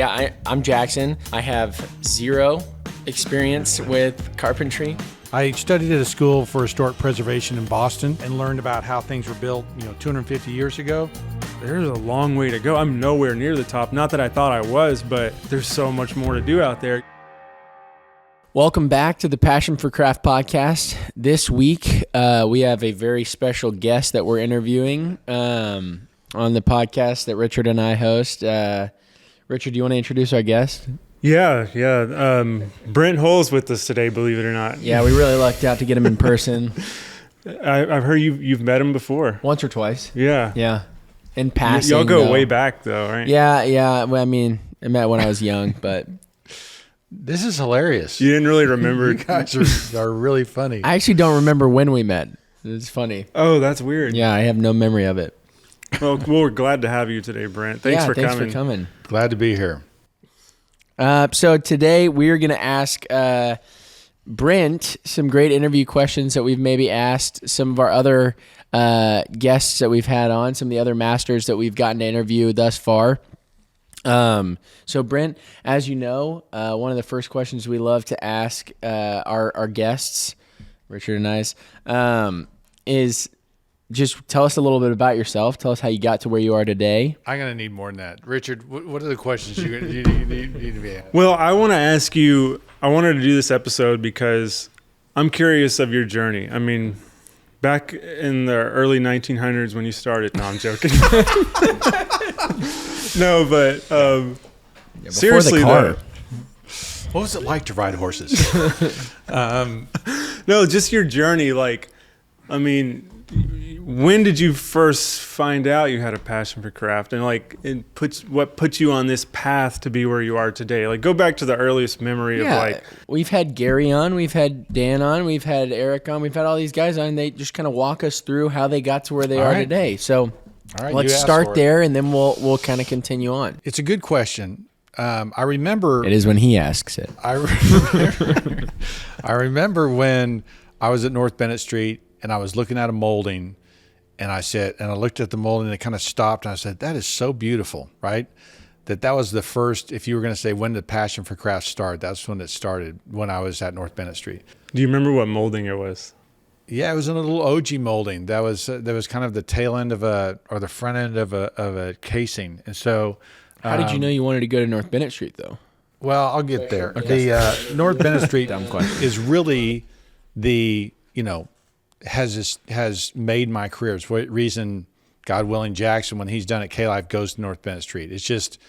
I'm Jackson. I have zero experience with carpentry. I studied at a school for historic preservation in Boston and learned about how things were built, 250 years ago. There's a long way to go. I'm nowhere near the top. Not that I thought I was, but there's so much more to do out there. Welcome back to the Passion for Craft podcast. This week, we have a very special guest that we're interviewing on the podcast that Richard and I host. Richard, do you want to introduce our guest? Yeah. Brent Hull's with us today, believe it or not. Yeah, we really lucked out to get him in person. I've heard you've met him before. Once or twice. Yeah. In passing. Y'all go way back though, right? Yeah. Well, I mean, I met when I was young, but This is hilarious. You didn't really remember. You guys are really funny. I actually don't remember when we met. It's funny. Oh, that's weird. Yeah, I have no memory of it. Well, we're glad to have you today, Brent. Thanks for coming. Glad to be here. So today we're going to ask Brent some great interview questions that we've maybe asked some of our other guests that we've had on, some of the other masters that we've gotten to interview thus far. So Brent, as you know, one of the first questions we love to ask our guests, Richard and I, is just tell us a little bit about yourself. Tell us how you got to where you are today. I'm going to need more than that. Richard, what are the questions you need to be asked? Well, I want to ask you, I wanted to do this episode because I'm curious of your journey. I mean, back in the early 1900s when you started. No, I'm joking. No, but seriously, the car. though. What was it like to ride horses? No, just your journey. Like, I mean, when did you first find out you had a passion for craft, and what put you on this path to be where you are today? Like, go back to the earliest memory of like. We've had Gary on, we've had Dan on, we've had Eric on, we've had all these guys on. And they just kind of walk us through how they got to where they are today. So let's start there, and then we'll kind of continue on. It's a good question. I remember. It is when he asks it. I remember when I was at North Bendistry and I was looking at a molding, and I looked at the molding and it kind of stopped, and I said, "That is so beautiful," right? That was the first. If you were going to say when did passion for craft start, that's when it started. When I was at North Bendistry. Do you remember what molding it was? Yeah, it was in a little OG molding. That was kind of the tail end or the front end of a casing, and so. How did you know you wanted to go to North Bennett Street, though? Well, I'll get there. Okay. The North Bennett Street is really has made my career. It's what reason, God willing, Jackson, when he's done at KLife, goes to North Bennett Street. It's just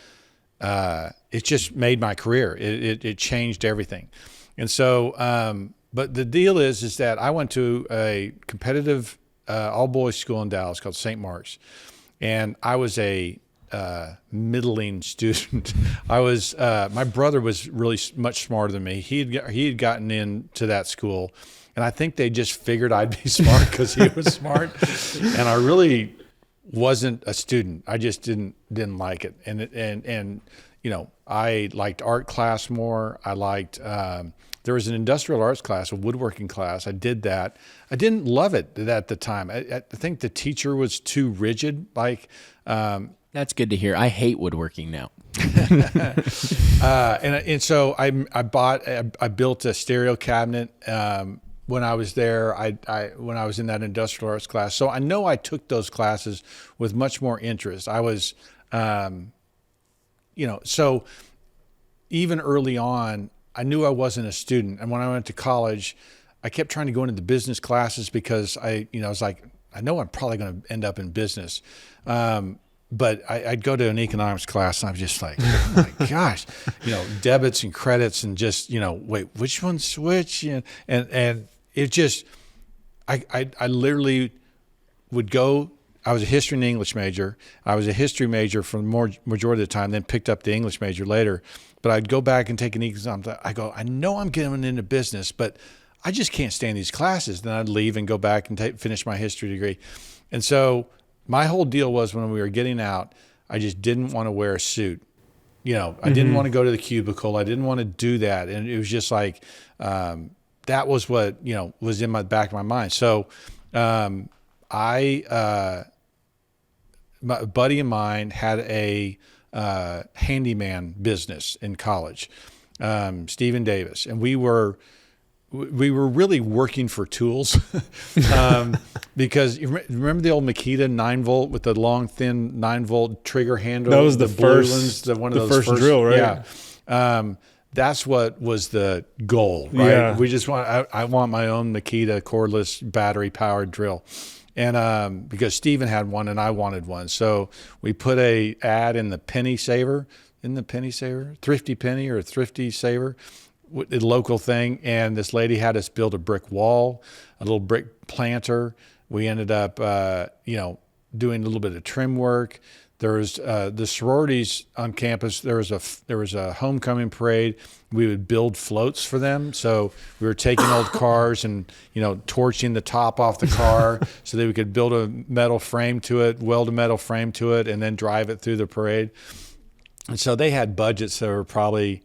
made my career. It changed everything. And so, but the deal is that I went to a competitive all-boys school in Dallas called St. Mark's, and I was a middling student. I was my brother was really much smarter than me. He had gotten into that school, and I think they just figured I'd be smart because he was smart, and I really wasn't a student. I just didn't like it, and I liked art class more. I liked there was an industrial arts class, a woodworking class. I did that. I didn't love it at the time. I think the teacher was too rigid. That's good to hear. I hate woodworking now. And so I built a stereo cabinet when I was there. When I was in that industrial arts class. So I know I took those classes with much more interest. I was, so even early on, I knew I wasn't a student. And when I went to college, I kept trying to go into the business classes because I was like, I know I'm probably going to end up in business. But I'd go to an economics class and I'm just like, oh my gosh, debits and credits and just, wait, which one's which? And it just, I literally would go. I was a history and English major. I was a history major for the majority of the time, then picked up the English major later. But I'd go back and take an exam. I go, I know I'm getting into business, but I just can't stand these classes. Then I'd leave and go back and finish my history degree. And so my whole deal was when we were getting out, I just didn't want to wear a suit. I didn't want to go to the cubicle. I didn't want to do that. And it was just like, that was what, was in my back of my mind. So my buddy of mine had a handyman business in college, Stephen Davis, and we were really working for tools because you remember the old Makita 9-volt with the long, thin 9-volt trigger handle? That was the blue first, ones, one of the those first drill, right? Yeah. That's what was the goal, right? Yeah. We just I want my own Makita cordless battery powered drill. And because Steven had one and I wanted one. So we put a ad in the Penny Saver, Thrifty Penny or Thrifty Saver, a local thing. And this lady had us build a brick wall, a little brick planter. We ended up, doing a little bit of trim work. There was the sororities on campus. There was a homecoming parade. We would build floats for them. So we were taking old cars and torching the top off the car so that we could build a metal frame to it, weld a metal frame to it, and then drive it through the parade. And so they had budgets that were probably,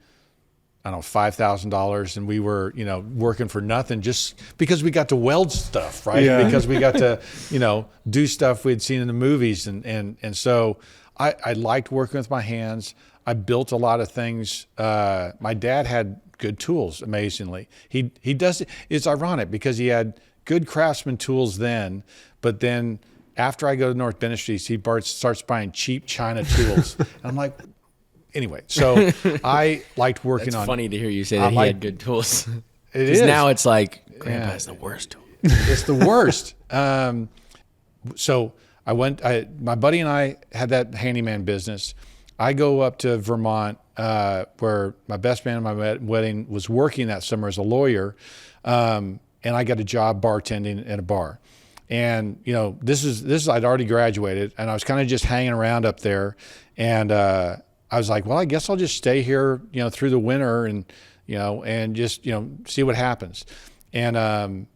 I don't know, $5,000, and we were, working for nothing just because we got to weld stuff, right? Yeah. Because we got to, do stuff we'd seen in the movies, and so I liked working with my hands. I built a lot of things. My dad had good tools, amazingly. He does. It's ironic because he had good craftsman tools then, but then after I go to North Bendistry, he starts buying cheap China tools, and I'm like. Anyway, so I liked working on. It's funny to hear you say that he had good tools. It is. Now it's like, Grandpa has the worst tool. It's the worst. So my buddy and I had that handyman business. I go up to Vermont, where my best man at my wedding was working that summer as a lawyer. And I got a job bartending at a bar. And, this is, I'd already graduated and I was kind of just hanging around up there. And, I was like, well, I guess I'll just stay here, through the winter and, and just, see what happens. And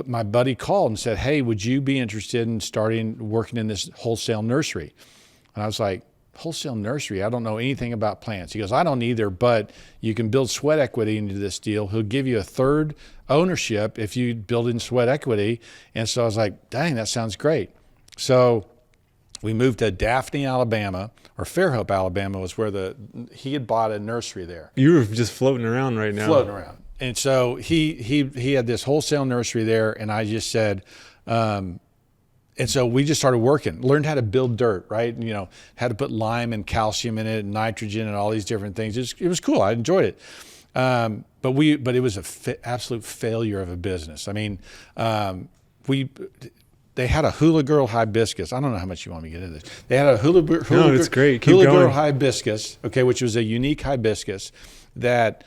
my buddy called and said, hey, would you be interested in working in this wholesale nursery? And I was like, wholesale nursery? I don't know anything about plants. He goes, I don't either, but you can build sweat equity into this deal. He'll give you a third ownership if you build in sweat equity. And so I was like, dang, that sounds great. So we moved to Daphne, Alabama, or Fairhope, Alabama was where he had bought a nursery there. You were just floating around right now. Floating around. And so he had this wholesale nursery there, and I just said, and so we just started working, learned how to build dirt, right? How to put lime and calcium in it and nitrogen and all these different things. It was cool. I enjoyed it. But it was absolute failure of a business. I mean, they had a hula girl hibiscus. I don't know how much you want me to get into this. They had a hula it's great. Keep hula going. girl hibiscus, okay, which was a unique hibiscus that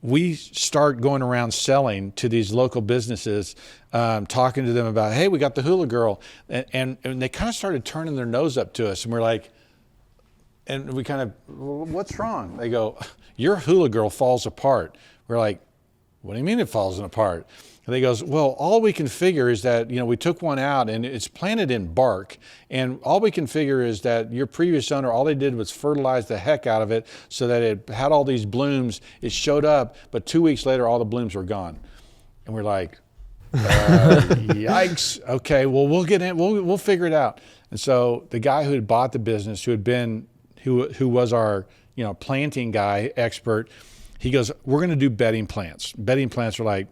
we start going around selling to these local businesses, talking to them about, hey, we got the hula girl. And they kind of started turning their nose up to us. And we're like, and we kind of, what's wrong? They go, your hula girl falls apart. We're like, what do you mean it falls apart? And he goes, well, all we can figure is that, we took one out and it's planted in bark. And all we can figure is that your previous owner, all they did was fertilize the heck out of it so that it had all these blooms. It showed up, but 2 weeks later, all the blooms were gone. And we're like, yikes. Okay, well, we'll get in. We'll figure it out. And so the guy who had bought the business, who was our, planting guy, expert, he goes, we're going to do bedding plants. Bedding plants are like,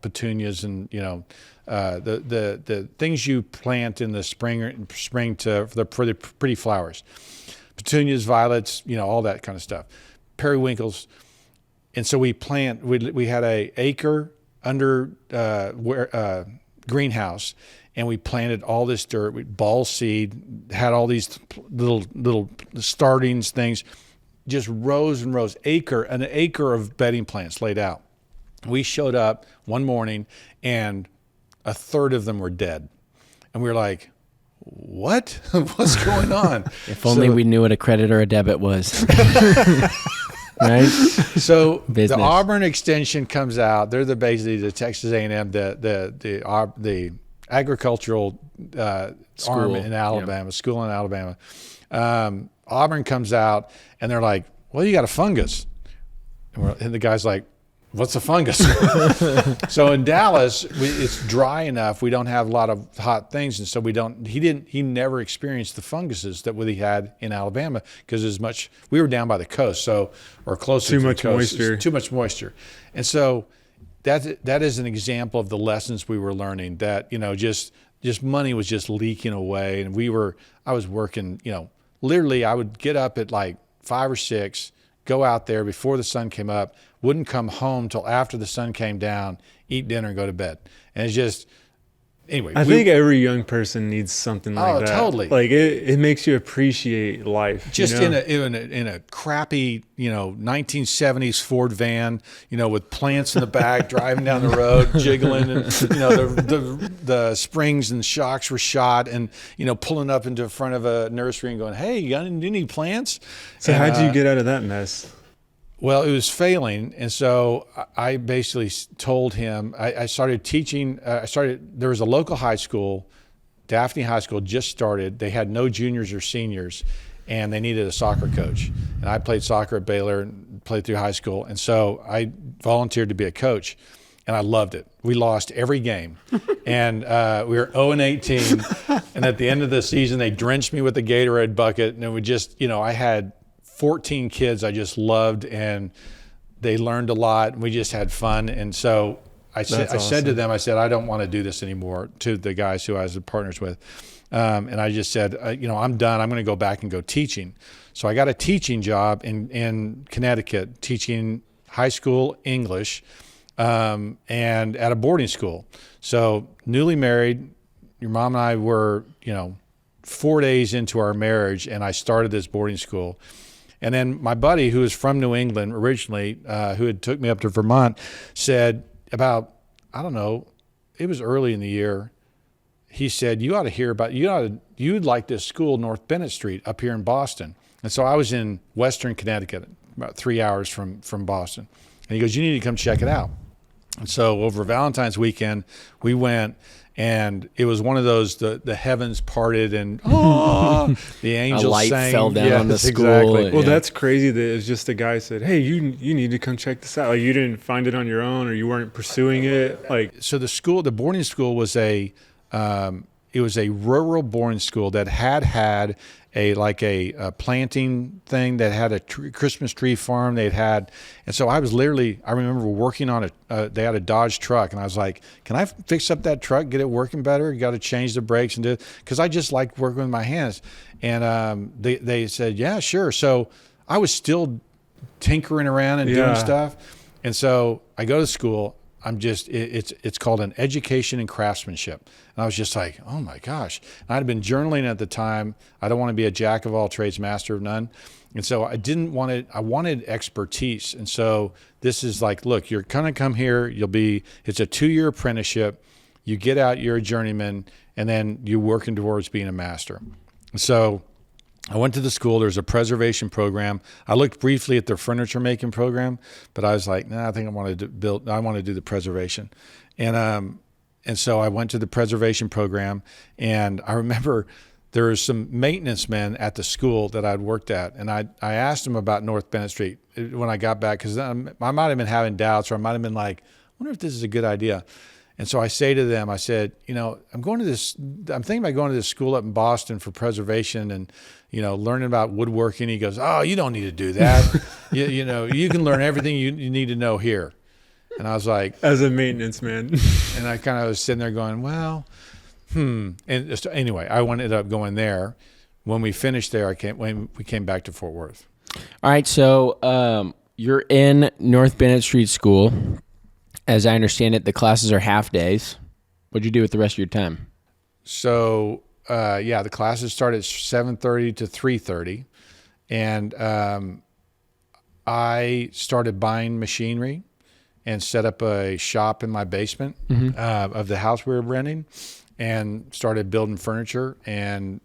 petunias and, the things you plant in the spring for the pretty flowers. Petunias, violets, all that kind of stuff. Periwinkles. And so we had a acre under greenhouse, and we planted all this dirt. We ball seed, had all these little startings, things. Just rows and rows, an acre of bedding plants laid out. We showed up one morning and a third of them were dead. And we were like, what? What's going on? If only we knew what a credit or a debit was. Right? So Business. The Auburn extension comes out. They're basically the Texas A&M, the agricultural arm in Alabama, school in Alabama. Auburn comes out and they're like, well, you got a fungus. And the guy's like, what's a fungus? So in Dallas, it's dry enough. We don't have a lot of hot things. And so he never experienced the funguses that we had in Alabama because we were down by the coast, or closer to the coast. Moisture. Too much moisture. And so that is an example of the lessons we were learning, that, just money was just leaking away. And I was working, literally I would get up at like 5 or 6, go out there before the sun came up, wouldn't come home till after the sun came down, eat dinner and go to bed. And it's just, anyway. I think every young person needs something like that. Oh, totally. Like it makes you appreciate life. Just in a crappy, 1970s Ford van, with plants in the back, driving down the road, jiggling, and the springs and shocks were shot, and pulling up into front of a nursery and going, "Hey, you need plants?" So how'd you get out of that mess? Well, it was failing, and so I basically told him, I started teaching. There was a local high school, Daphne High School, just started. They had no juniors or seniors, and they needed a soccer coach. And I played soccer at Baylor and played through high school, and so I volunteered to be a coach, and I loved it. We lost every game, and we were 0-18, and at the end of the season, they drenched me with a Gatorade bucket, and we just, I had 14 kids I just loved, and they learned a lot, and we just had fun. And so I said to them, I don't want to do this anymore, to the guys who I was partners with. And I just said, I'm done. I'm going to go back and go teaching. So I got a teaching job in Connecticut, teaching high school English, and at a boarding school. So newly married, your mom and I were, 4 days into our marriage, and I started this boarding school. And then my buddy, who was from New England originally, who had took me up to Vermont, said about, it was early in the year, he said, you ought to hear about, you'd like this school, North Bennett Street, up here in Boston. And so I was in Western Connecticut, about 3 hours from Boston. And he goes, you need to come check it out. And so over Valentine's weekend, we went, and it was one of those, the heavens parted, and the angels a light sang. fell down on the school. Exactly. Well, that's crazy that it's just a guy said, hey, you need to come check this out. Like, you didn't find it on your own, or you weren't pursuing it. Like, so the boarding school was it was a rural boarding school that had a planting thing, that had a Christmas tree farm. And so I remember working on they had a Dodge truck, and I was like, can I fix up that truck, get it working better? You got to change the brakes and do it, because I just like working with my hands. And they said, yeah, sure. So I was still tinkering around and doing stuff. And so I go to school. It's called an education in craftsmanship. And I was just like, oh my gosh. And I'd been journaling at the time. I don't want to be a jack of all trades, master of none. And so I wanted expertise. And so this is like, look, you're going to come here. It's a 2-year apprenticeship. You get out, you're a journeyman, and then you're working towards being a master. And so I went to the school. There's a preservation program. I looked briefly at their furniture making program, but I was like, I think I want to do the preservation. And so I went to the preservation program, and I remember there was some maintenance men at the school that I'd worked at, and I asked them about North Bennett Street when I got back, because I might have been having doubts, or I might have been like, I wonder if this is a good idea. And so I say to them, I said, I'm thinking about going to this school up in Boston for preservation and, learning about woodworking. He goes, oh, you don't need to do that. you can learn everything you need to know here. And I was like, as a maintenance man. And I kind of was sitting there going, well, And anyway, I ended up going there. When we finished there, we came back to Fort Worth. All right. So you're in North Bennett Street School. As I understand it, the classes are half days. What'd you do with the rest of your time? So, the classes start at 7:30 to 3:30. And I started buying machinery and set up a shop in my basement of the house we were renting, and started building furniture and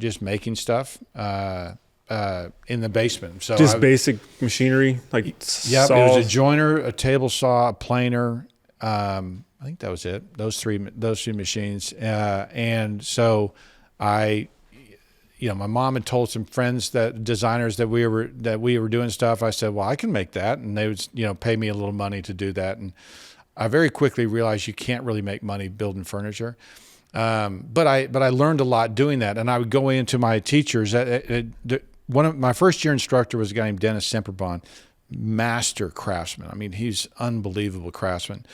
just making stuff in the basement. So just basic machinery, like saws. It was a joiner, a table saw, a planer. I think that was it. Those three machines. And so I my mom had told some friends designers that we were doing stuff. I said, well, I can make that. And they would, pay me a little money to do that. And I very quickly realized you can't really make money building furniture. But I learned a lot doing that. And I would go into my teachers. One of my first year instructor was a guy named Dennis Semperbond, master craftsman. I mean, he's unbelievable craftsman.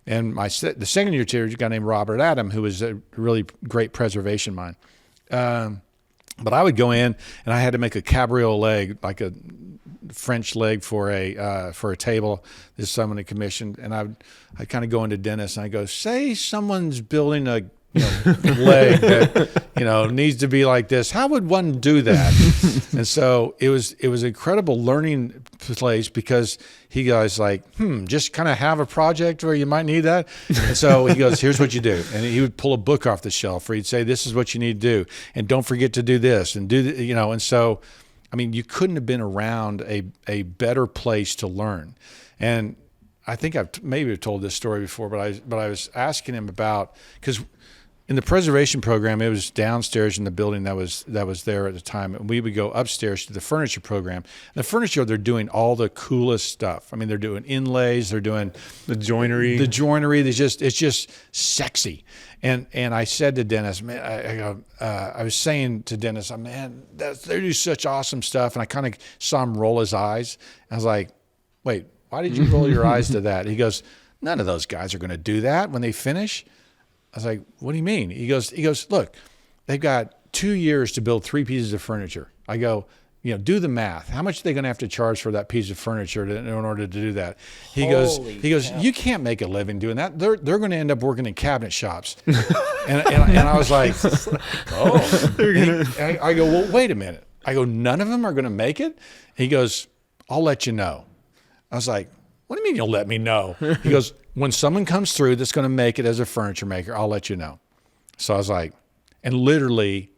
And the second year teacher was a guy named Robert Adam, who was a really great preservation mind. But I would go in and I had to make a cabriole leg, like a French leg for a table that someone had commissioned. And I kind of go into Dennis and I go, say someone's building a leg that needs to be like this. How would one do that? And so it was an incredible learning place, because he goes like, just kind of have a project where you might need that. And so he goes, here's what you do. And he would pull a book off the shelf where he'd say, this is what you need to do. And don't forget to do this and and so, I mean, you couldn't have been around a better place to learn. And I think I've maybe told this story before, but I was asking him about, because in the preservation program, it was downstairs in the building that was there at the time, and we would go upstairs to the furniture program. The furniture, they're doing all the coolest stuff. I mean, they're doing inlays, they're doing the joinery. It's just sexy. And I said to Dennis, man, I was saying to Dennis, man, they do such awesome stuff, and I kind of saw him roll his eyes. I was like, wait, why did you roll your eyes to that? He goes, none of those guys are going to do that when they finish. I was like, what do you mean? He goes, look, they've got 2 years to build 3 pieces of furniture. I go, do the math. How much are they going to have to charge for that piece of furniture in order to do that? He goes, you can't make a living doing that. They're going to end up working in cabinet shops. and I was like, oh. I go, well, wait a minute. I go, none of them are going to make it? He goes, I'll let you know. I was like, what do you mean you'll let me know? He goes, when someone comes through that's going to make it as a furniture maker, I'll let you know. So I was like, and literally.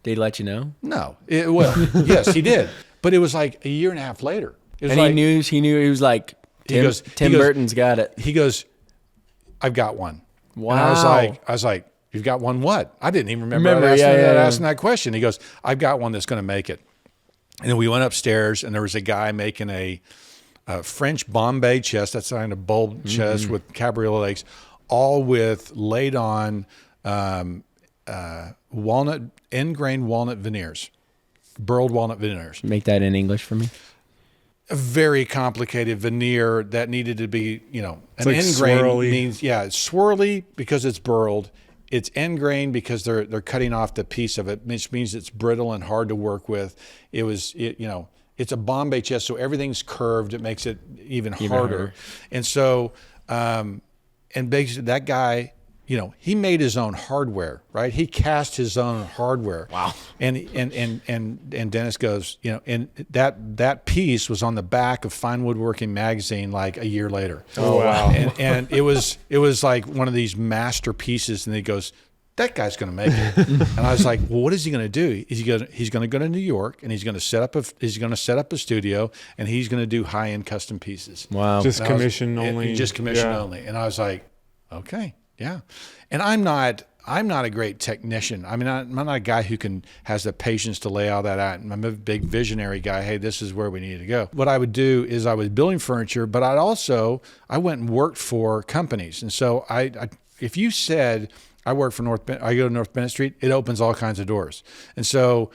Did he let you know? No. Yes, he did. But it was like a year and a half later. And he knew, he was like, Tim Burton's got it. He goes, I've got one. Wow. And I was like, you've got one what? I didn't even remember asking that question. He goes, I've got one that's going to make it. And then we went upstairs, and there was a guy making a French Bombay chest, that's kind of bulb chest with cabriolet legs, all with laid on end-grain walnut veneers, burled walnut veneers. Make that in English for me. A very complicated veneer that needed to be, an like end grain swirly. means, it's swirly because it's burled. It's end grain because they're cutting off the piece of it, which means it's brittle and hard to work with. It's a Bombay chest, so everything's curved. It makes it even harder. And so, and basically that guy, he made his own hardware, right? He cast his own hardware. Wow. And Dennis goes, and that piece was on the back of Fine Woodworking magazine like a year later. Oh, wow. And it was like one of these masterpieces. And he goes, that guy's going to make it. And I was like, well, what is he going to do? He's going to go to New York, and he's going to set up a studio, and he's going to do high-end custom pieces. Wow. Just commission only. Just commission only. And I was like, okay, yeah. And I'm not a great technician. I mean, I'm not a guy who has the patience to lay all that out. I'm a big visionary guy. Hey, this is where we need to go. What I would do is I was building furniture, but I went and worked for companies. And so if you said, I work for I go to North Bennett Street, it opens all kinds of doors. And so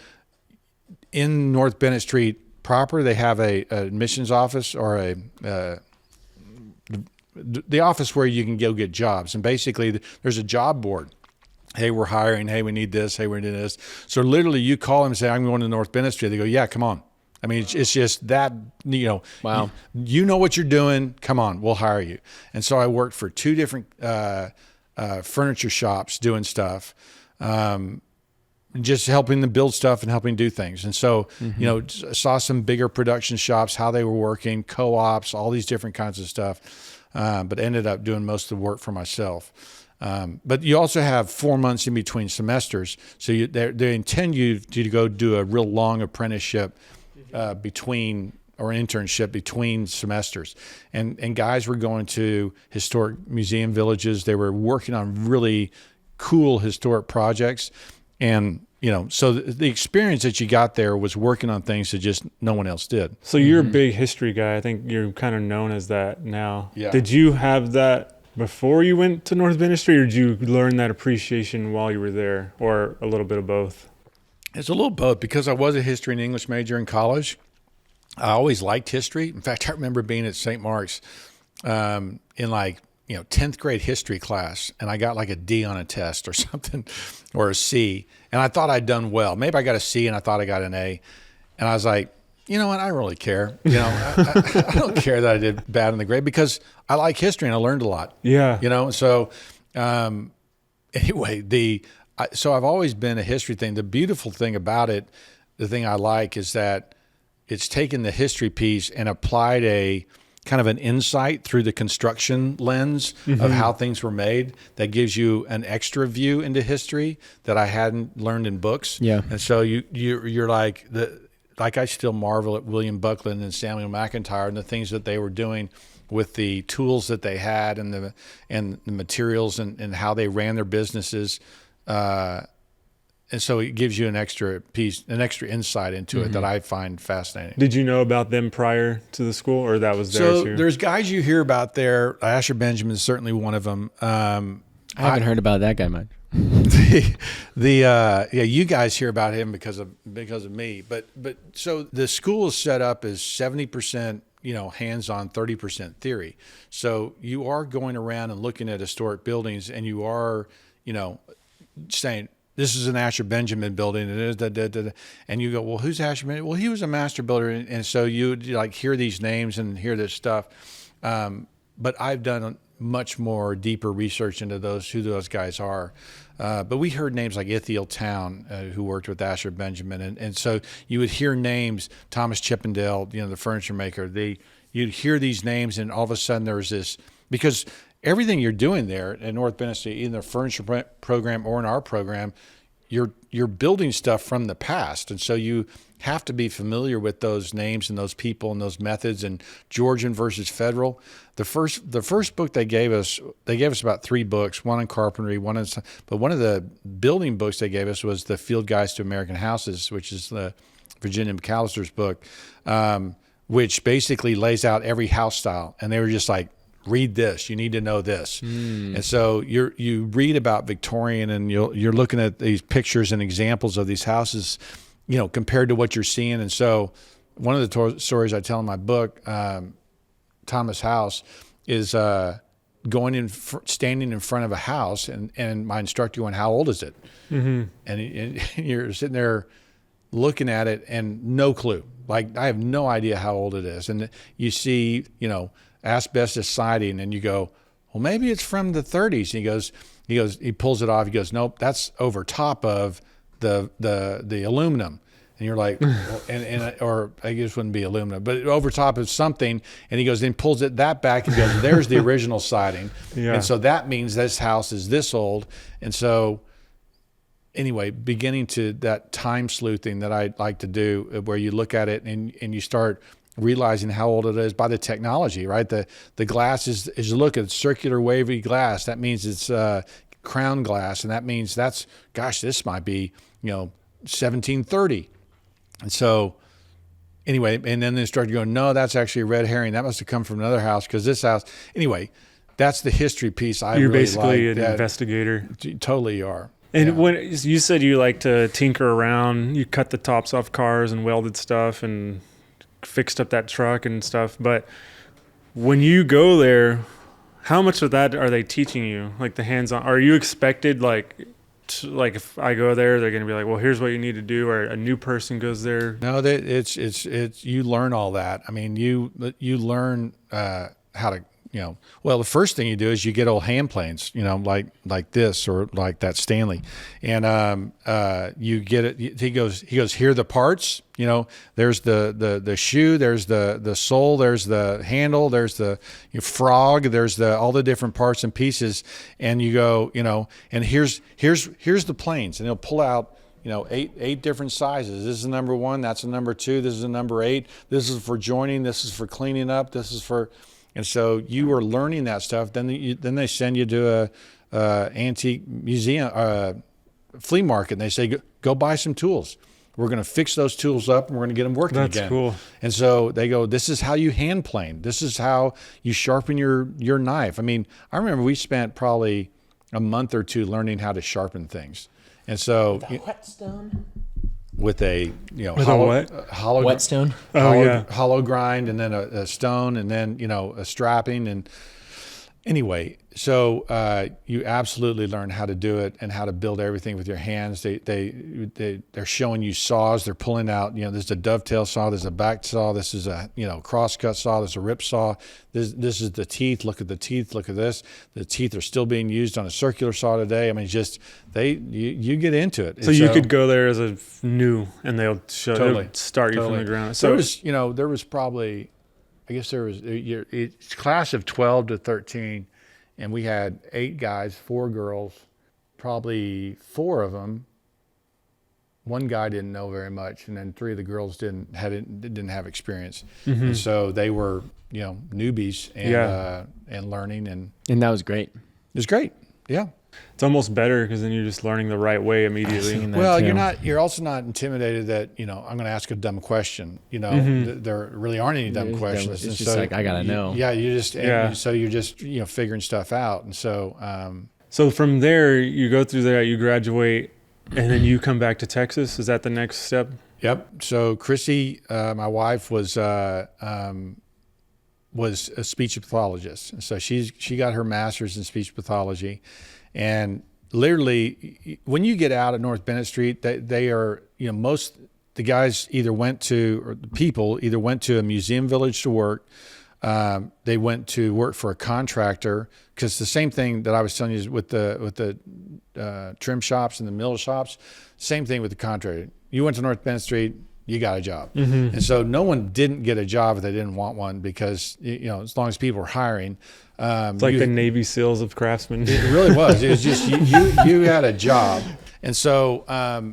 in North Bennett Street proper, they have a admissions office, or the office where you can go get jobs. And basically there's a job board. Hey, we're hiring. Hey, we need this. Hey, we need this. So literally you call them and say, I'm going to North Bennett Street. They go, yeah, come on. I mean, it's just that, wow. You know what you're doing. Come on, we'll hire you. And so I worked for 2 different furniture shops doing stuff, just helping them build stuff and helping do things. And so, saw some bigger production shops, how they were working, co-ops, all these different kinds of stuff, but ended up doing most of the work for myself. But you also have 4 months in between semesters. So they intend you to go do a real long apprenticeship or an internship between semesters. And guys were going to historic museum villages. They were working on really cool historic projects. And so the experience that you got there was working on things that just no one else did. So you're a big history guy. I think you're kind of known as that now. Yeah. Did you have that before you went to North Bendistry, or did you learn that appreciation while you were there, or a little bit of both? It's a little both, because I was a history and English major in college. I always liked history. In fact, I remember being at St. Mark's in 10th grade history class, and I got like a D on a test or something, or a C, and I thought I'd done well. Maybe I got a C and I thought I got an A, and I was like, you know what, I don't really care. I don't care that I did bad in the grade, because I like history and I learned a lot. Yeah. So anyway, so I've always been a history thing. The beautiful thing about it, the thing I like, is that it's taken the history piece and applied a kind of an insight through the construction lens of how things were made that gives you an extra view into history that I hadn't learned in books. Yeah. And so you're like I still marvel at William Buckland and Samuel McIntyre and the things that they were doing with the tools that they had and the materials and how they ran their businesses. And so it gives you an extra insight into it that I find fascinating. Did you know about them prior to the school, or that was there too? So there's guys you hear about there. Asher Benjamin is certainly one of them. I haven't heard about that guy much. You guys hear about him because of me. But so the school is set up as 70%, hands-on, 30% theory. So you are going around and looking at historic buildings, and you are, saying, this is an Asher Benjamin building, and you go, well, who's Asher Benjamin? Well, he was a master builder, and so you like hear these names and hear this stuff. But I've done much more deeper research into who those guys are. But we heard names like Ithiel Town, who worked with Asher Benjamin, and so you would hear names, Thomas Chippendale, the furniture maker. You'd hear these names, and all of a sudden there was this, because everything you're doing there at North Bendistry, either the furniture program or in our program, you're building stuff from the past, and so you have to be familiar with those names and those people and those methods. And Georgian versus Federal, the first book they gave us about 3 books, one in carpentry, but one of the building books they gave us was the Field Guides to American Houses, which is the Virginia McAllister's book, which basically lays out every house style, and they were just like, read this. You need to know this. And so you read about Victorian, and you're looking at these pictures and examples of these houses, compared to what you're seeing. And so one of the stories I tell in my book, Thomas House, is standing in front of a house, and my instructor going, how old is it? And you're sitting there looking at it and no clue. Like, I have no idea how old it is. And you see, asbestos siding, and you go, well, maybe it's from the 30s. And he pulls it off. He goes, nope, that's over top of the aluminum. And you're like, well, or I guess it wouldn't be aluminum, but over top of something. And he goes, then pulls that back and goes, there's the original siding. Yeah. And so that means this house is this old. And so anyway, beginning to that time sleuthing that I like to do, where you look at it and you start realizing how old it is by the technology, right? The glass is you look at circular wavy glass, that means it's crown glass, and that means this might be 1730. And so anyway, and then they started going, no, that's actually a red herring. That must have come from another house, because this house. Anyway, that's the history piece. You're really basically like an investigator. You totally are. And when you said you like to tinker around, you cut the tops off cars and welded stuff and fixed up that truck and stuff. But when you go there, how much of that are they teaching you? Like the hands-on? Are you expected, like if I go there, they're going to be like, well, here's what you need to do, or a new person goes there? No, it's you learn all that. I mean, you learn how to, well, the first thing you do is you get old hand planes, like this, or like that Stanley, and you get it. He goes, here are the parts. There's the shoe, there's the sole, there's the handle, there's the frog, there's all the different parts and pieces, and you go, and here's the planes, and he'll pull out, eight different sizes. This is a number 1, that's a number 2, this is a number 8, this is for joining, this is for cleaning up, this is for. And so you are learning that stuff. Then they send you to a antique museum, flea market and they say, go buy some tools. We're going to fix those tools up and we're going to get them working again. That's cool. And so they go, this is how you hand plane. This is how you sharpen your knife. I mean, I remember we spent probably a month or two learning how to sharpen things. And so Whetstone? with a, With a what? hollow Whetstone? hollow grind, and then a stone, and then, a strapping. And anyway, so you absolutely learn how to do it and how to build everything with your hands. They're showing you saws. They're pulling out, there's a dovetail saw, there's a back saw, this is a, crosscut saw, there's a rip saw. This is the teeth. Look at the teeth. Look at this. The teeth are still being used on a circular saw today. I mean, you get into it. So you could go there as a new, and they'll show Totally. they'll start you from the ground. So there was probably, I guess there was it's class of 12 to 13, and we had 8 guys, 4 girls, probably 4 of them. One guy didn't know very much, and then 3 of the girls didn't have experience, and so they were newbies and learning, and And that was great. it was great. Yeah. it's almost better because then you're just learning the right way immediately. Well, you're also not intimidated that, I'm going to ask a dumb question. There really aren't any dumb questions. It's just like, I got to know. Yeah. So you're just, figuring stuff out. And so, So from there, you go through that, you graduate, and then you come back to Texas. Is that the next step? yep. So Chrissy, my wife was a speech pathologist. And so she got her master's in speech pathology. And literally, when you get out at North Bendistry, they are, most the guys either went to a museum village to work. They went to work for a contractor, because the same thing that I was telling you is with the trim shops and the mill shops, same thing with the contractor. You went to North Bendistry, you got a job. And so no one didn't get a job if they didn't want one, because, as long as people were hiring. It's like the Navy SEALs of craftsmen. It really was. It was just you had a job. And so,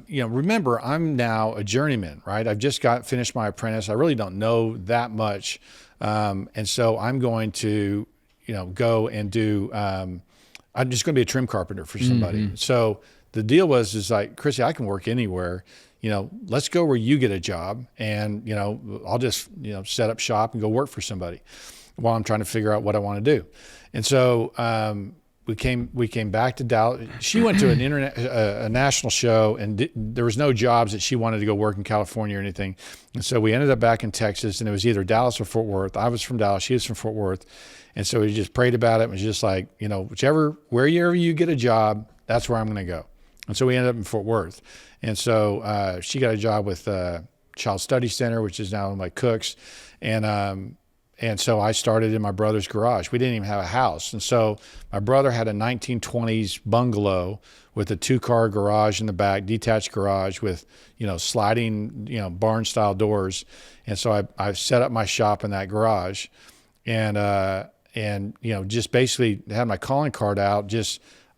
remember, I'm now a journeyman, right? I've just finished my apprentice. I really don't know that much. And so I'm going to, go and do, I'm just going to be a trim carpenter for somebody. So the deal is like, Chrissy, I can work anywhere. Let's go where you get a job, and, I'll just, set up shop and go work for somebody while I'm trying to figure out what I want to do. And so, we came back to Dallas. She went to a national show, and there was no jobs that she wanted to go work in California or anything. And so we ended up back in Texas, and it was either Dallas or Fort Worth. I was from Dallas. She was from Fort Worth. And so we just prayed about it. It was just like, wherever you get a job, that's where I'm going to go. And so we ended up in Fort Worth. And so she got a job with Child Study Center, which is now owned by Cooks. And so I started in my brother's garage. We didn't even have a house. And so my brother had a 1920s bungalow with a 2-car garage in the back, detached garage with, sliding, barn-style doors. And so I set up my shop in that garage, and just basically had my calling card out.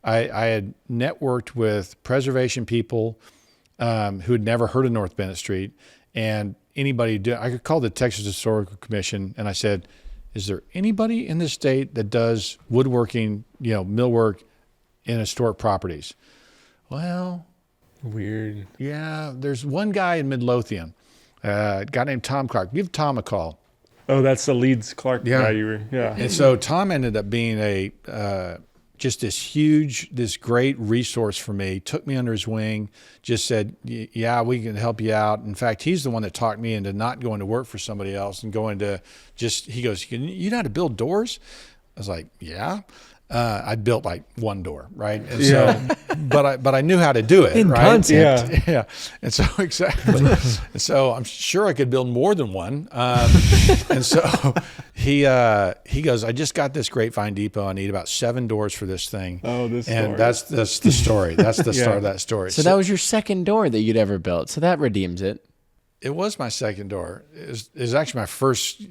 I had networked with preservation people who had never heard of North Bendistry, and I could call the Texas Historical Commission, and I said, is there anybody in the state that does woodworking, millwork in historic properties? Well, weird. Yeah, there's one guy in Midlothian, a guy named Tom Clark. Give Tom a call. Oh, that's the Leeds Clark guy you were, yeah. And so Tom ended up being just this great resource for me, took me under his wing, just said, yeah, we can help you out. In fact, he's the one that talked me into not going to work for somebody else and going to he goes, you know how to build doors? I was like, yeah. I built like one door, right? And so, but I knew how to do it, in right? concept. Yeah. And so exactly. And so I'm sure I could build more than one. And so he goes, I just got this Grapevine Depot. I need about 7 doors for this thing. Oh, this and story. that's the story. That's the start of that story. So that was your second door that you'd ever built. So that redeems it. It was my second door. It was actually my first,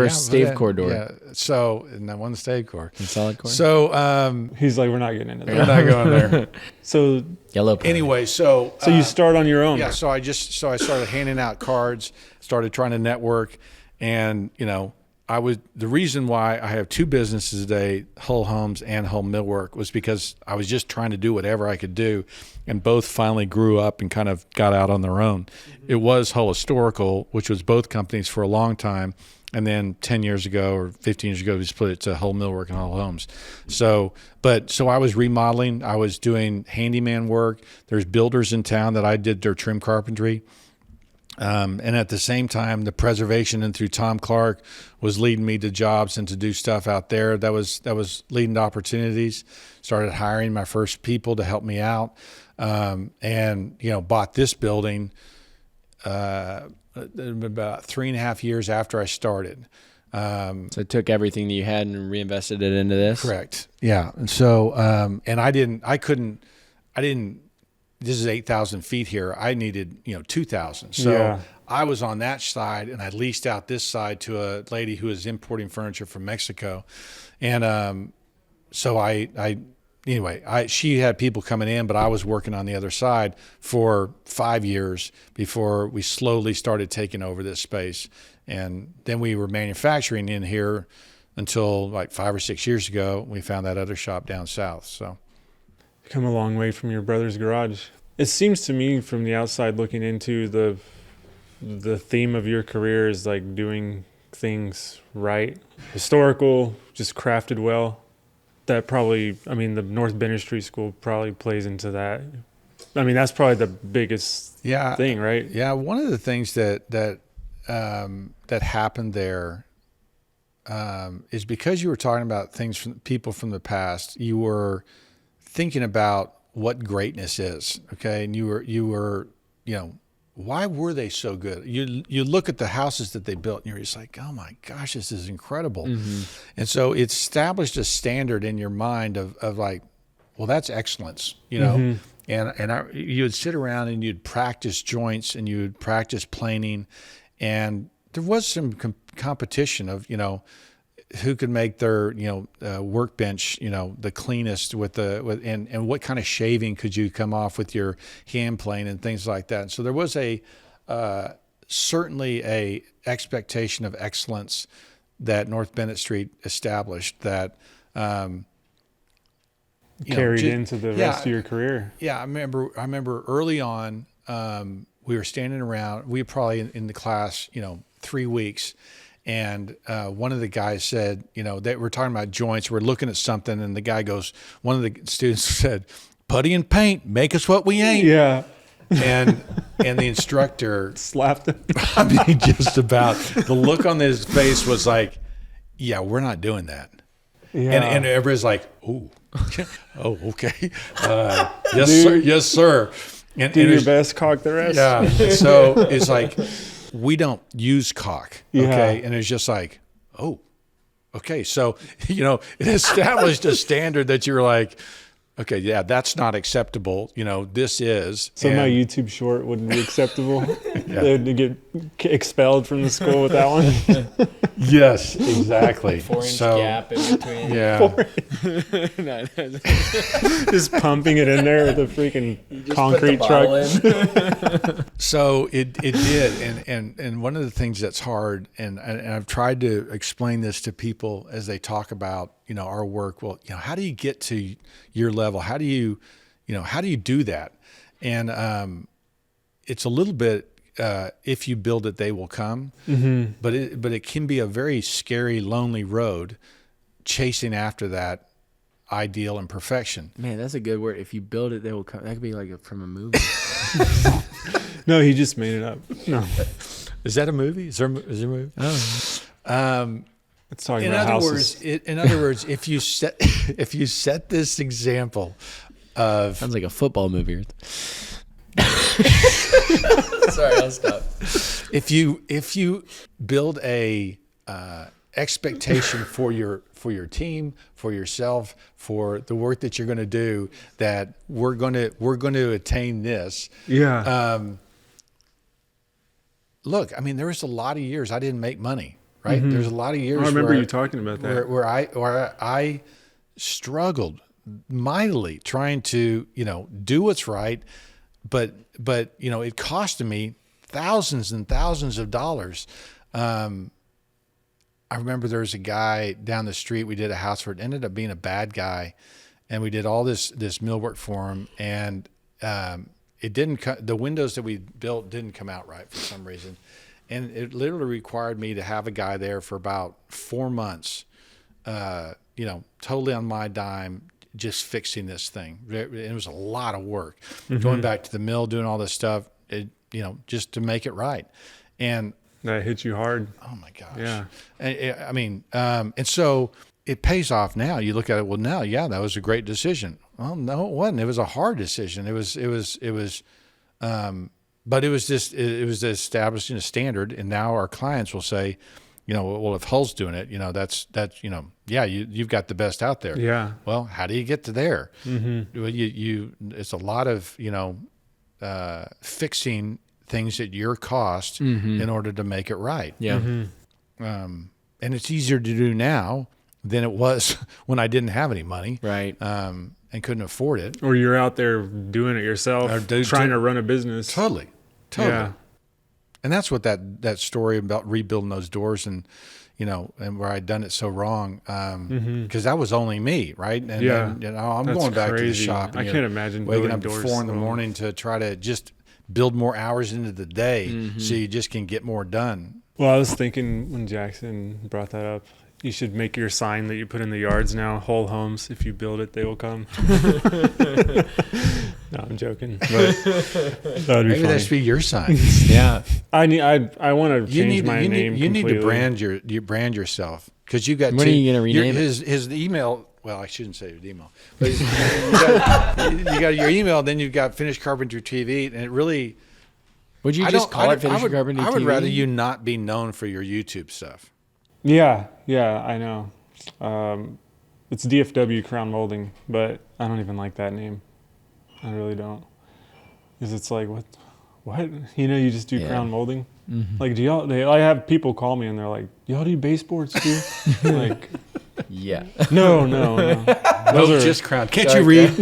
stave core door. Yeah. So, and I won the stave core. And solid core. So, he's like, we're not getting into that. we're not going there. So Yellow pine. Anyway, so you start on your own. Yeah. So I started handing out cards, started trying to network, and the reason why I have two businesses today, Hull Homes and Hull Millwork, was because I was just trying to do whatever I could do, and both finally grew up and kind of got out on their own. It was Hull Historical, which was both companies for a long time, and then 10 years ago or 15 years ago, we split it to Hull Millwork and Hull Homes. So I was remodeling. I was doing handyman work. There's builders in town that I did their trim carpentry. And at the same time, the preservation and through Tom Clark was leading me to jobs and to do stuff out there. That was leading to opportunities. Started hiring my first people to help me out, and bought this building about 3.5 years after I started. So it took everything that you had and reinvested it into this? Correct. Yeah. And so, this is 8,000 feet here. I needed, 2,000. So I was on that side, and I leased out this side to a lady who was importing furniture from Mexico. And so she had people coming in, but I was working on the other side for 5 years before we slowly started taking over this space. And then we were manufacturing in here until like 5 or 6 years ago. We found that other shop down south. So. Come a long way from your brother's garage. It seems to me from the outside looking into the theme of your career is like doing things right. Historical, just crafted well. That probably, the North Bendistry School probably plays into that. That's probably the biggest thing, right? Yeah, one of the things that happened there is because you were talking about things from people from the past, you were thinking about what greatness is, okay? And you were, why were they so good? You look at the houses that they built, and you're just like, oh my gosh, this is incredible. Mm-hmm. And so it established a standard in your mind of like, well, that's excellence, Mm-hmm. And you would sit around and you'd practice joints and you would practice planing, and there was some competition of, who could make their workbench the cleanest and what kind of shaving could you come off with your hand plane and things like that. And so there was certainly a expectation of excellence that North Bennett Street established that carried into the rest of your career. Yeah, I remember early on we were standing around. We were probably in the class 3 weeks. And one of the guys said, they were talking about joints. We're looking at something, and the guy goes, one of the students said, "Putty and paint, make us what we ain't." Yeah. And the instructor slapped him. Just about. The look on his face was like, "Yeah, we're not doing that." Yeah. And everybody's like, "Ooh, oh, okay, yes, sir." And do your best, cock the rest. Yeah. So it's like, we don't use caulk, okay? And it's just like, oh, okay. So, it established a standard that you're like, okay, yeah, that's not acceptable. This is. So my YouTube short wouldn't be acceptable? They'd get expelled from the school with that one? Yes, exactly. 4-inch gap in between. Yeah. Just pumping it in there with a freaking concrete truck. So it did. And one of the things that's hard, and I've tried to explain this to people as they talk about, our work. Well, how do you get to your level? How do you do that? And it's a little bit, if you build it, they will come. Mm-hmm. But it can be a very scary, lonely road chasing after that ideal and perfection. Man, that's a good word. If you build it, they will come. That could be like from a movie. No, he just made it up. No. Is that a movie? Is there a movie? Oh. It's talking about houses. In other words, if you set this example of sounds like a football movie. Sorry, I'll stop. If you build a expectation for your team, for yourself, for the work that you're going to do, that we're going to attain this. Yeah. Look, there was a lot of years I didn't make money. Right. Mm-hmm. There's a lot of years. I remember you talking about that. Where I struggled mightily trying to, do what's right, but it costed me thousands and thousands of dollars. I remember there was a guy down the street. We did a house for it. Ended up being a bad guy, and we did all this millwork for him, and it didn't. The windows that we built didn't come out right for some reason, and it literally required me to have a guy there for about 4 months. Totally on my dime, just fixing this thing. It was a lot of work, going back to the mill, doing all this stuff, just to make it right. And that hit you hard. Oh my gosh. Yeah. And so it pays off now. You look at it, well, now, yeah, that was a great decision. Well, no, it wasn't. It was a hard decision. But it was just establishing a standard. And now our clients will say, well, if Hull's doing it, that's you've got the best out there. Yeah. Well, how do you get to there? Mm-hmm. It's a lot of, fixing things at your cost in order to make it right. Yeah. Mm-hmm. And it's easier to do now than it was when I didn't have any money. Right. And couldn't afford it. Or you're out there doing it yourself, trying to run a business. Totally. Yeah. And that's what that story about rebuilding those doors and where I'd done it so wrong, because that was only me, right? And then, I'm That's going back crazy. to the shop. And, I can't imagine waking up at doors 4 a.m. to try to just build more hours into the day, so you just can get more done. Well, I was thinking when Jackson brought that up, you should make your sign that you put in the yards now, Hull Homes. If you build it, they will come. No, I'm joking. But that would be Maybe funny. that should be your sign. Yeah. I want to change my name. You need to completely. brand yourself, because you got. When are you going to rename it? His email? Well, I shouldn't say his email. But you got your email, then you've got Finished Carpentry TV, and it really. Would you just call it Finished Carpentry TV? I would rather you not be known for your YouTube stuff. Yeah, I know. It's DFW Crown Molding, but I don't even like that name. I really don't. Because it's like, what? You just do crown molding? Mm-hmm. Like, do y'all, I have people call me and they're like, y'all do baseboards too? Like, yeah. No. Those are just crown. Can't you read?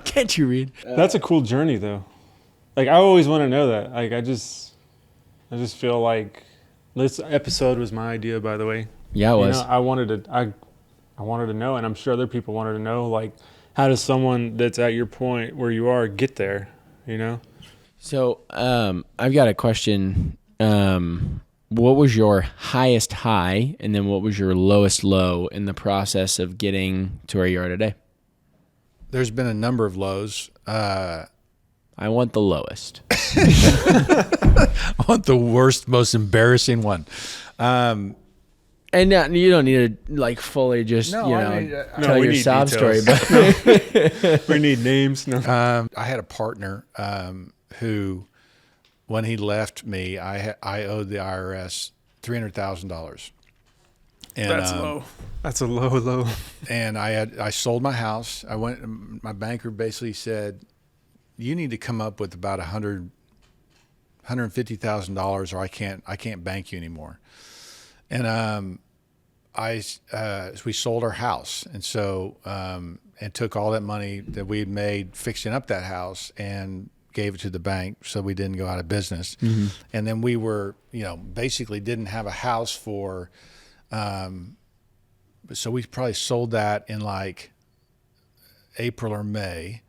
Can't you read? That's a cool journey though. Like, I always want to know that. Like, I just feel like this episode was my idea, by the way. Yeah, it was. I wanted to know, and I'm sure other people wanted to know, like, how does someone that's at your point where you are get there, So I've got a question. What was your highest high, and then what was your lowest low in the process of getting to where you are today? There's been a number of lows. I want the lowest. I want the worst, most embarrassing one. And you don't need to like fully just tell your sob story, but we need names. No. I had a partner who, when he left me, I owed the IRS $300,000. And that's low. That's a low. And I sold my house. My banker basically said, you need to come up with about $150,000 or I can't bank you anymore. And we sold our house, and so and took all that money that we had made fixing up that house and gave it to the bank so we didn't go out of business. Mm-hmm. And then we were, basically didn't have a house for, so we probably sold that in like April or May.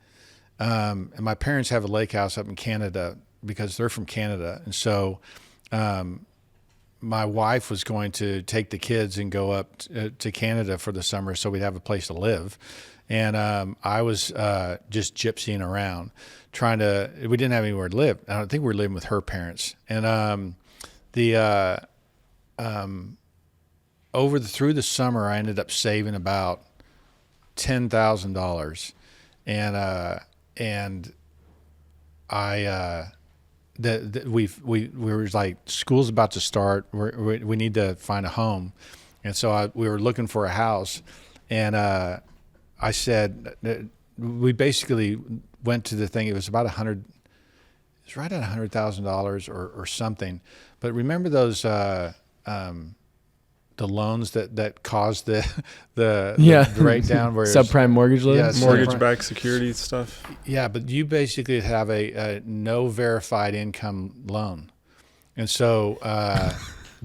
And my parents have a lake house up in Canada because they're from Canada, and so. My wife was going to take the kids and go up to Canada for the summer so we'd have a place to live. And I was just gypsying around we didn't have anywhere to live. I don't think we were living with her parents. And through the summer, I ended up saving about $10,000. And we were like, school's about to start. We need to find a home, and so we were looking for a house, and I said we basically went to the thing. It was about $100. It's right at $100,000 or something. But remember those the loans that caused the breakdown, where subprime mortgage loans, mortgage-backed security stuff. Yeah, but you basically have a no verified income loan, and so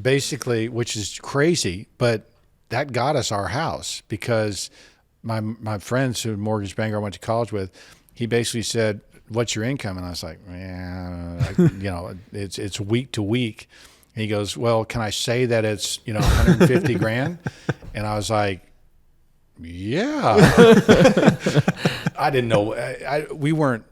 basically, which is crazy, but that got us our house because my friends who mortgage banker I went to college with, he basically said, "What's your income?" And I was like, "Yeah, it's week to week." And he goes, "Well, can I say that it's 150 grand?" And I was like, "Yeah." I didn't know. We weren't.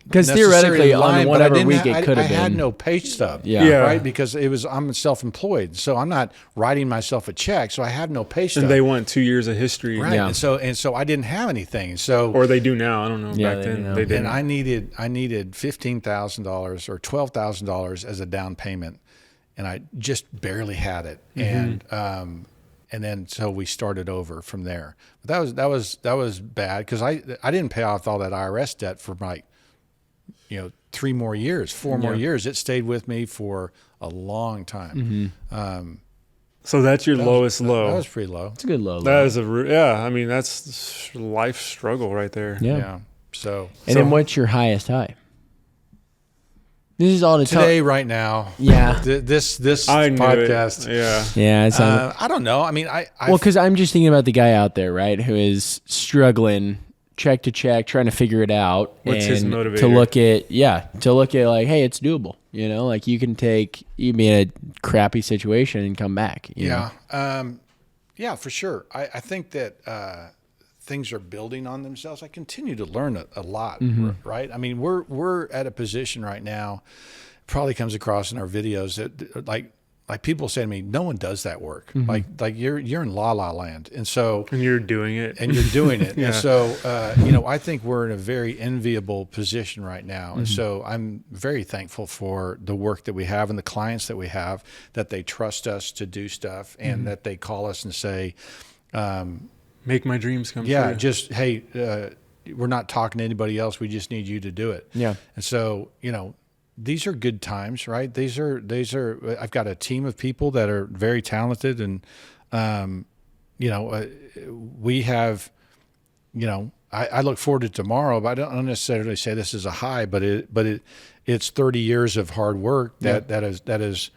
Because theoretically, on but whatever week it could have I been. had no pay stub. Yeah. Right? Because I'm self-employed. So I'm not writing myself a check. So I have no pay stub. And they want 2 years of history. Right. Yeah. And so I didn't have anything. So Or they do now. I don't know. Yeah, Back they then, do now. they didn't. and I needed $15,000 or $12,000 as a down payment, and I just barely had it. And then so we started over from there. But that was bad because I didn't pay off all that IRS debt for like 3 more years, 4 more years. It stayed with me for a long time. So that's your lowest low. That was pretty low. It's a good low. That is I mean, that's life struggle right there. Yeah. So And then what's your highest high? This is all to today, right now. Yeah. This I knew podcast. It. Yeah. Yeah. It's I don't know. I mean, well, because I'm just thinking about the guy out there, right, who is struggling check to check, trying to figure it out. What's his motivator? To look at like, hey, it's doable. Like you can be in a crappy situation and come back. You know? Yeah, for sure. I think that things are building on themselves. I continue to learn a lot, right? I mean, we're at a position right now, probably comes across in our videos that like people say to me, no one does that work. Like you're in la la land. And so, and you're doing it. And Yeah. And so, I think we're in a very enviable position right now. And so I'm very thankful for the work that we have and the clients that we have, that they trust us to do stuff and that they call us and say, make my dreams come true. Yeah, just, hey, we're not talking to anybody else. We just need you to do it. Yeah. And so, these are good times, right? These are. I've got a team of people that are very talented, and we have. I look forward to tomorrow, but I don't necessarily say this is a high, but it's 30 years of hard work that is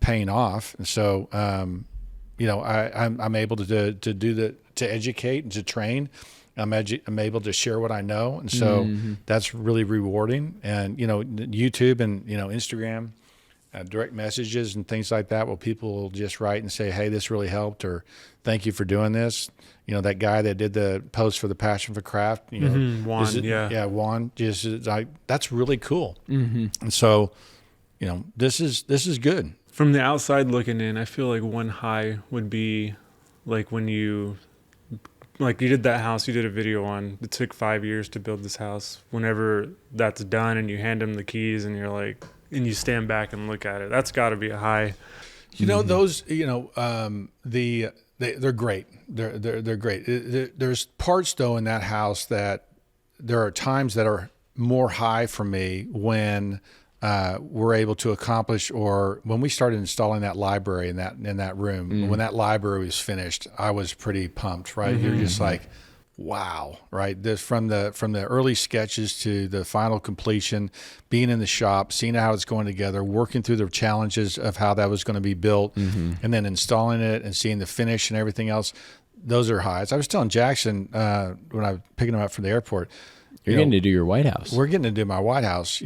paying off, and so I'm able to educate and to train. I'm able to share what I know, and so that's really rewarding. And YouTube and Instagram, direct messages and things like that, where people will just write and say, "Hey, this really helped," or "Thank you for doing this." That guy that did the post for the Passion for Craft, Juan, Juan, just like that's really cool. And so, this is good. From the outside looking in, I feel like one high would be like when you did that house you did a video on. It took 5 years to build this house. Whenever that's done and you hand them the keys and you're like, and you stand back and look at it, that's got to be a high. Those, they're great. They're great. There's parts though in that house that there are times that are more high for me when we're able to accomplish, or when we started installing that library in that room. When that library was finished, I was pretty pumped, right? You're just like, wow, right? This from the early sketches to the final completion, being in the shop, seeing how it's going together, working through the challenges of how that was going to be built, and then installing it and seeing the finish and everything else. Those are highs. I was telling Jackson when I was picking him up from the airport, You're getting to do your White House. We're getting to do my White House.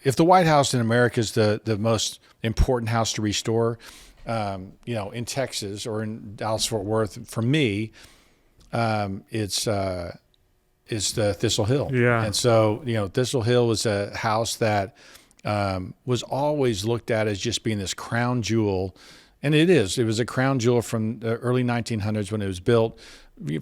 If the White House in America is the most important house to restore, in Texas or in Dallas-Fort Worth, for me, it's the Thistle Hill. Yeah. And so, Thistle Hill was a house that was always looked at as just being this crown jewel. And it is. It was a crown jewel from the early 1900s when it was built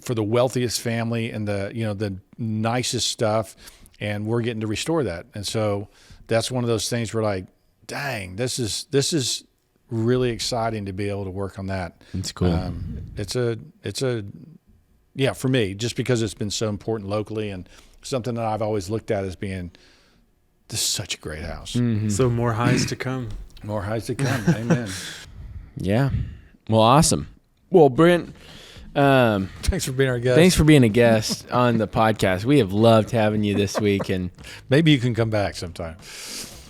for the wealthiest family and the nicest stuff. And we're getting to restore that. And so that's one of those things where like, dang, this is really exciting to be able to work on that. It's cool. Yeah, for me, just because it's been so important locally and something that I've always looked at as being, this is such a great house. So more highs to come. More highs to come. Amen. Yeah. Well, awesome. Well, Brent, thanks for being our guest. thanks for being a guest on the podcast. We have loved having you this week, and maybe you can come back sometime.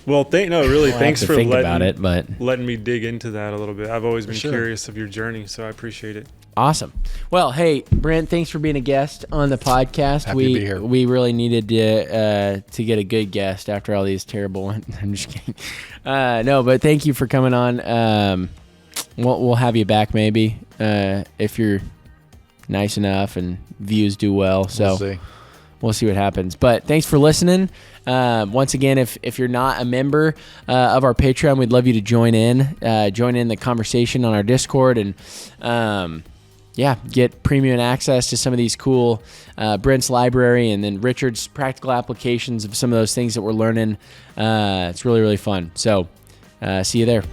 Well, thanks to for think about it, but letting me dig into that a little bit. I've always been sure. curious of your journey, so I appreciate it. awesome. Well, hey, Brent, thanks for being a guest on the podcast. Happy to be here. We really needed to get a good guest after all these terrible ones. I'm just kidding. No, but thank you for coming on. We'll have you back maybe if you're nice enough and views do well. So we'll see what happens. But thanks for listening. Once again, if you're not a member of our Patreon, we'd love you to join in the conversation on our Discord and get premium access to some of these cool Brent's library and then Richard's practical applications of some of those things that we're learning. It's really, really fun. So see you there.